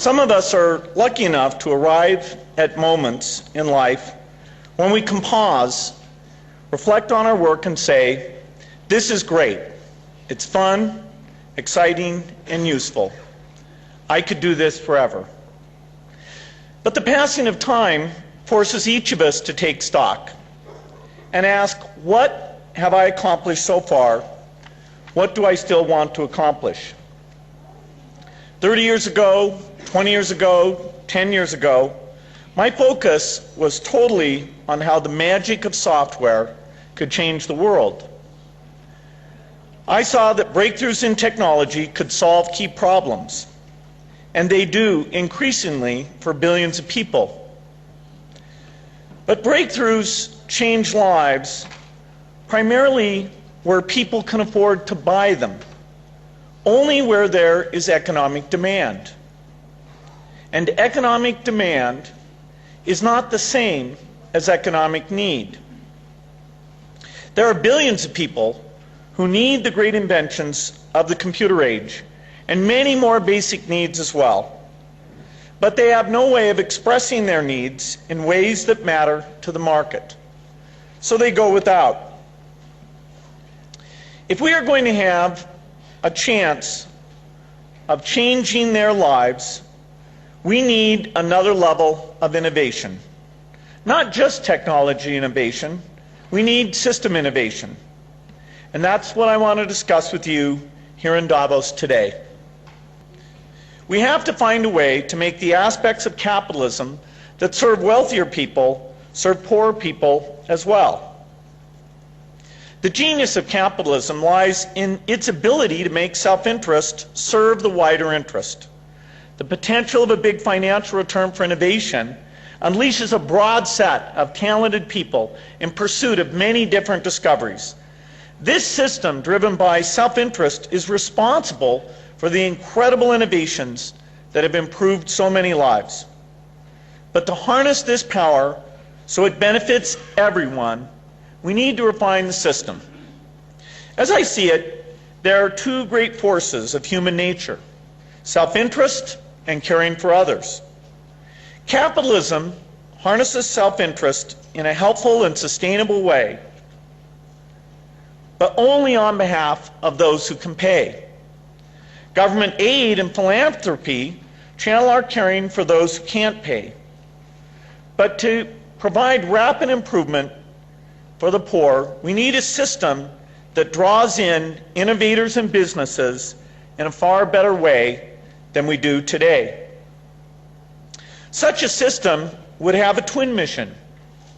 Some of us are lucky enough to arrive at moments in life when we can pause, reflect on our work, and say, "This is great. It's fun, exciting, and useful. I could do this forever." But the passing of time forces each of us to take stock and ask, what have I accomplished so far? What do I still want to accomplish? 30 years ago, 20 years ago, 10 years ago, my focus was totally on how the magic of software could change the world. I saw that breakthroughs in technology could solve key problems, and they do increasingly for billions of people. But breakthroughs change lives primarily where people can afford to buy them, only where there is economic demand. And economic demand is not the same as economic need. There are billions of people who need the great inventions of the computer age, and many more basic needs as well. But they have no way of expressing their needs in ways that matter to the market. So they go without. If we are going to have a chance of changing their lives, we need another level of innovation. Not just technology innovation, we need system innovation. And that's what I want to discuss with you here in Davos today. We have to find a way to make the aspects of capitalism that serve wealthier people serve poorer people as well. The genius of capitalism lies in its ability to make self-interest serve the wider interest. The potential of a big financial return for innovation unleashes a broad set of talented people in pursuit of many different discoveries. This system, driven by self-interest, is responsible for the incredible innovations that have improved so many lives. But to harness this power so it benefits everyone, we need to refine the system. As I see it, there are two great forces of human nature: self-interest and caring for others. Capitalism harnesses self-interest in a helpful and sustainable way, but only on behalf of those who can pay. Government aid and philanthropy channel our caring for those who can't pay. But to provide rapid improvement for the poor, we need a system that draws in innovators and businesses in a far better way than we do today. Such a system would have a twin mission: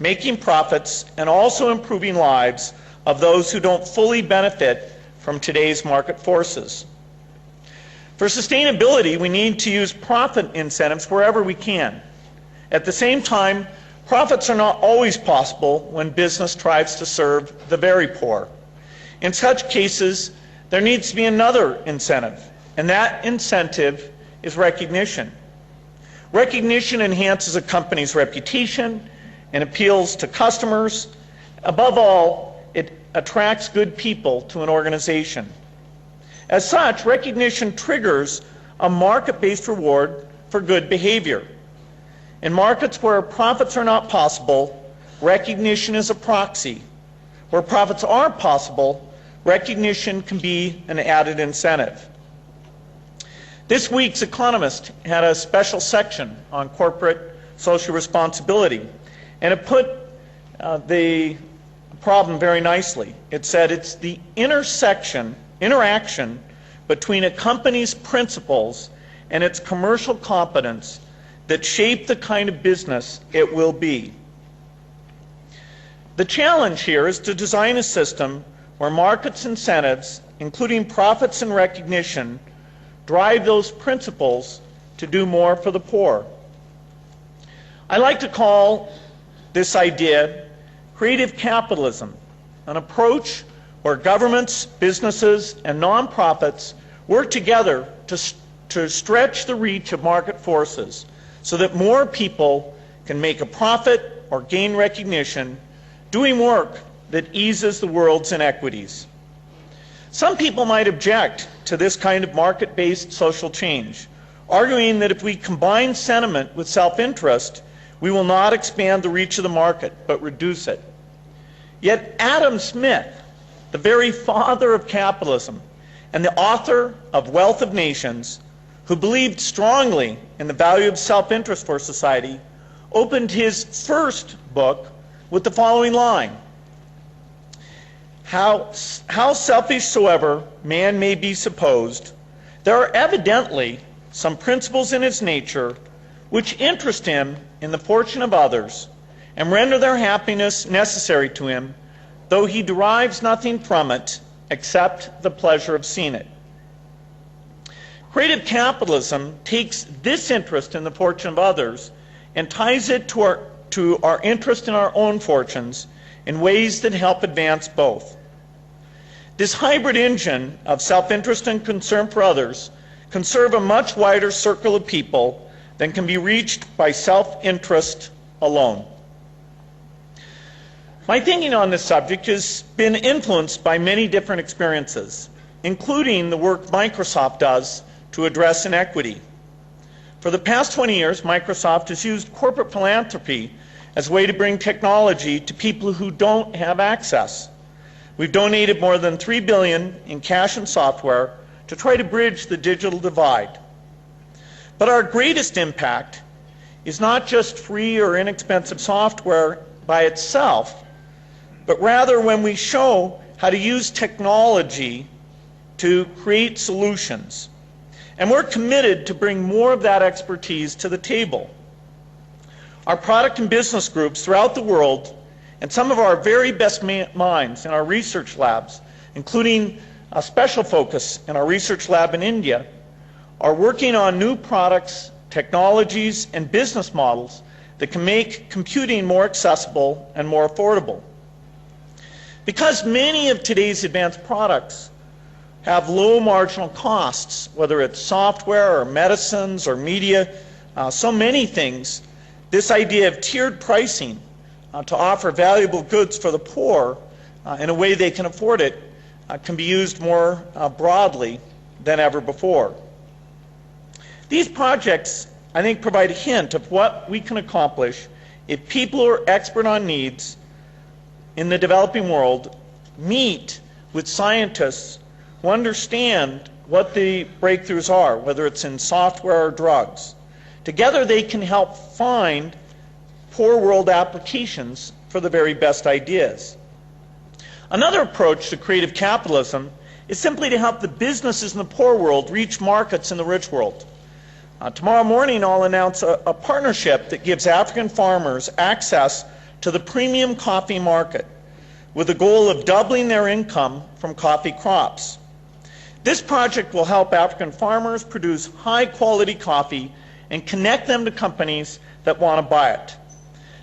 making profits and also improving lives of those who don't fully benefit from today's market forces. For sustainability, we need to use profit incentives wherever we can. At the same time, profits are not always possible when business tries to serve the very poor. In such cases, there needs to be another incentive, and that incentive is recognition. Recognition enhances a company's reputation and appeals to customers. Above all, it attracts good people to an organization. As such, recognition triggers a market-based reward for good behavior. In markets where profits are not possible, recognition is a proxy. Where profits are possible, recognition can be an added incentive. This week's Economist had a special section on corporate social responsibility, and it put the problem very nicely. It said it's the interaction between a company's principles and its commercial competence that shape the kind of business it will be. The challenge here is to design a system where markets' incentives, including profits and recognition, drive those principles to do more for the poor. I like to call this idea creative capitalism, an approach where governments, businesses, and nonprofits work together to stretch the reach of market forces so that more people can make a profit or gain recognition doing work that eases the world's inequities. Some people might object to this kind of market-based social change, arguing that if we combine sentiment with self-interest, we will not expand the reach of the market, but reduce it. Yet Adam Smith, the very father of capitalism and the author of Wealth of Nations, who believed strongly in the value of self-interest for society, opened his first book with the following line: How selfish soever man may be supposed, there are evidently some principles in his nature which interest him in the fortune of others and render their happiness necessary to him, though he derives nothing from it except the pleasure of seeing it. Creative capitalism takes this interest in the fortune of others and ties it to our interest in our own fortunes in ways that help advance both. This hybrid engine of self-interest and concern for others can serve a much wider circle of people than can be reached by self-interest alone. My thinking on this subject has been influenced by many different experiences, including the work Microsoft does to address inequity. For the past 20 years, Microsoft has used corporate philanthropy as a way to bring technology to people who don't have access. We've donated more than $3 billion in cash and software to try to bridge the digital divide. But our greatest impact is not just free or inexpensive software by itself, but rather when we show how to use technology to create solutions. And we're committed to bring more of that expertise to the table. Our product and business groups throughout the world and some of our very best minds in our research labs, including a special focus in our research lab in India, are working on new products, technologies, and business models that can make computing more accessible and more affordable. Because many of today's advanced products have low marginal costs, whether it's software or medicines or media, so many things, this idea of tiered pricing to offer valuable goods for the poor in a way they can afford it can be used more broadly than ever before. These projects, I think, provide a hint of what we can accomplish if people who are expert on needs in the developing world meet with scientists who understand what the breakthroughs are, whether it's in software or drugs. Together they can help find poor world applications for the very best ideas. Another approach to creative capitalism is simply to help the businesses in the poor world reach markets in the rich world. Tomorrow morning I'll announce a partnership that gives African farmers access to the premium coffee market with the goal of doubling their income from coffee crops. This project will help African farmers produce high-quality coffee and connect them to companies that want to buy it.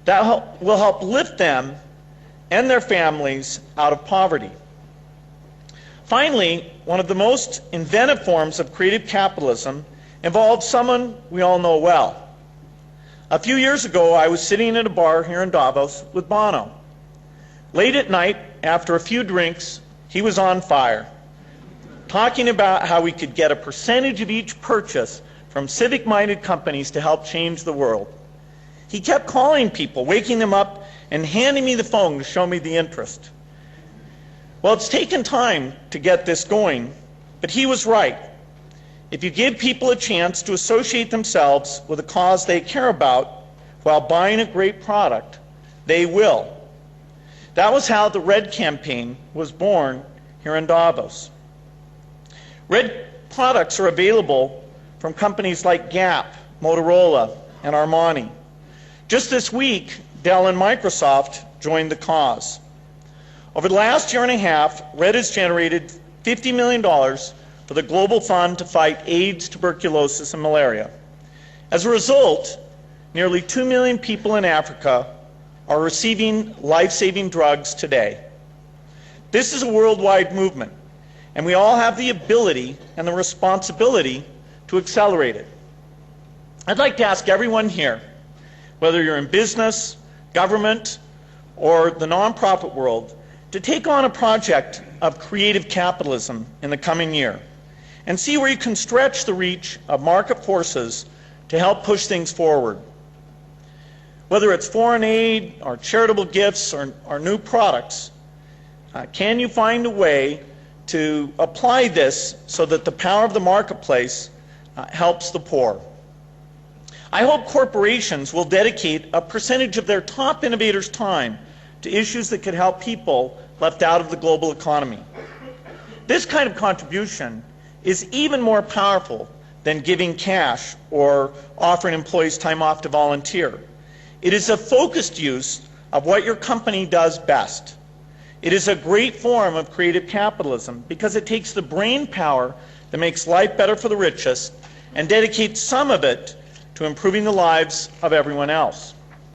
That will help lift them and their families out of poverty. Finally, one of the most inventive forms of creative capitalism involves someone we all know well. A few years ago, I was sitting at a bar here in Davos with Bono. Late at night, after a few drinks, he was on fire, talking about how we could get a percentage of each purchase from civic-minded companies to help change the world. He kept calling people, waking them up, and handing me the phone to show me the interest. Well, it's taken time to get this going, but he was right. If you give people a chance to associate themselves with a cause they care about while buying a great product, they will. That was how the RED campaign was born here in Davos. RED products are available from companies like Gap, Motorola, and Armani. Just this week, Dell and Microsoft joined the cause. Over the last year and a half, RED has generated $50 million for the Global Fund to fight AIDS, tuberculosis, and malaria. As a result, nearly 2 million people in Africa are receiving life-saving drugs today. This is a worldwide movement, and we all have the ability and the responsibility to accelerate it. I'd like to ask everyone here, whether you're in business, government, or the nonprofit world, to take on a project of creative capitalism in the coming year and see where you can stretch the reach of market forces to help push things forward. Whether it's foreign aid or charitable gifts or new products, can you find a way to apply this so that the power of the marketplace helps the poor? I hope corporations will dedicate a percentage of their top innovators' time to issues that could help people left out of the global economy. This kind of contribution is even more powerful than giving cash or offering employees time off to volunteer. It is a focused use of what your company does best. It is a great form of creative capitalism because it takes the brain power that makes life better for the richest and dedicates some of it to improving the lives of everyone else.